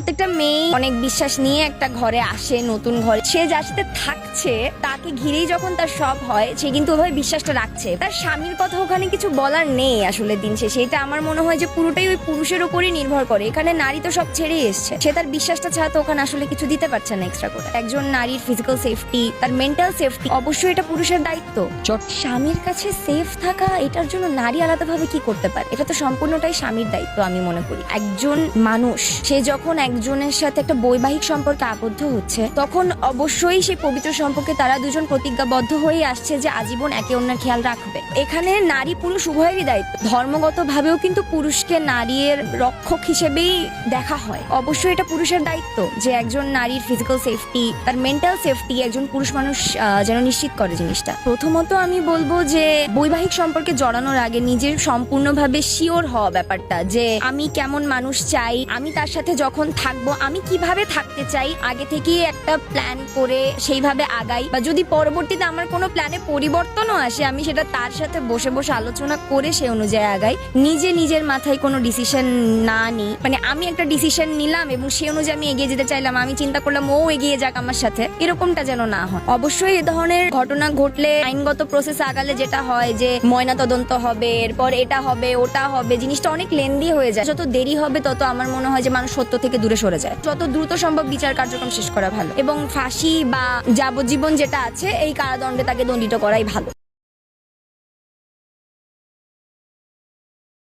প্রত্যেকটা মেয়ে অনেক বিশ্বাস নিয়ে একটা ঘরে আসে, নতুন ঘরে সে যার সাথে থাকছে তাকে ঘিরেই যখন তার সব হয়, সে কিন্তু ওভাবে বিশ্বাসটা রাখছে। তার স্বামীর কথা ওখানে কিছু বলার নেই আসলে দিন শেষে। এটা আমার মনে হয় যে পুরোটাই ওই পুরুষের উপরই নির্ভর করে। এখানে নারী তো সব ছেড়েই এসছে, সে তার বিশ্বাসটা ছাড়া তো ওখানে আসলে কিছু দিতে পারছে না এক্সট্রা করে। একজন নারীর ফিজিক্যাল সেফটি, তার মেন্টাল সেফটি অবশ্যই এটা পুরুষের দায়িত্ব। স্বামীর কাছে সেফ থাকা, এটার জন্য নারী আলাদাভাবে কি করতে পারে? এটা তো সম্পূর্ণটাই স্বামীর দায়িত্ব আমি মনে করি। একজন মানুষ সে যখন একজনের সাথে একটা বৈবাহিক সম্পর্কে আবদ্ধ হচ্ছে, তখন অবশ্যই সেই পবিত্র সম্পর্কে তারা দুজন প্রতিজ্ঞাবদ্ধ হয়ে আসছে যে আজীবন একে অন্যের খেয়াল রাখবে। এখানে নারী পুরুষ উভয়েরই দায়িত্ব। ধর্মগত ভাবেও কিন্তু পুরুষকে নারীর রক্ষক হিসেবেই দেখা হয়। অবশ্যই এটা পুরুষের দায়িত্ব যে একজন নারীর ফিজিক্যাল সেফটি, তার মেন্টাল সেফটি একজন পুরুষ মানুষ যেন নিশ্চিত করে জিনিসটা। প্রথমত আমি বলবো যে বৈবাহিক সম্পর্কে জড়ানোর আগে নিজের সম্পূর্ণভাবে শিওর হওয়া ব্যাপারটা, যে আমি কেমন মানুষ চাই, আমি তার সাথে যখন থাকবো আমি কিভাবে থাকতে চাই, আগে থেকেই একটা প্ল্যান করে সেইভাবে আগাই। বা যদি পরবর্তীতে আমার কোনো প্ল্যানে পরিবর্তনও আসে, আমি সেটা তার সাথে বসে বসে আলোচনা করে সে অনুযায়ী আগাই। নিজের মাথায় কোনো ডিসিশন না নিই, মানে আমি একটা ডিসিশন নিলাম এবং সে অনুযায়ী আমি এগিয়ে যেতে চাইলাম, আমি চিন্তা করলাম ও এগিয়ে যাক আমার সাথে, এরকমটা যেন না হয়। অবশ্যই এ ধরনের ঘটনা ঘটলে আইনগত প্রসেস আগালে যেটা হয় যে ময়না তদন্ত হবে, এরপর এটা হবে ওটা হবে, জিনিসটা অনেক লেন্দি হয়ে যায়। যত দেরি হবে তত আমার মনে হয় যে মানুষ সত্য থেকে দূরে সরে যায়। যত দ্রুত সম্ভব বিচার কার্যক্রম শেষ করা ভালো, এবং ফাঁসি বা যাবজ্জীবন যেটা আছে এই কারাদণ্ডে তাকে দণ্ডিত করাই ভালো।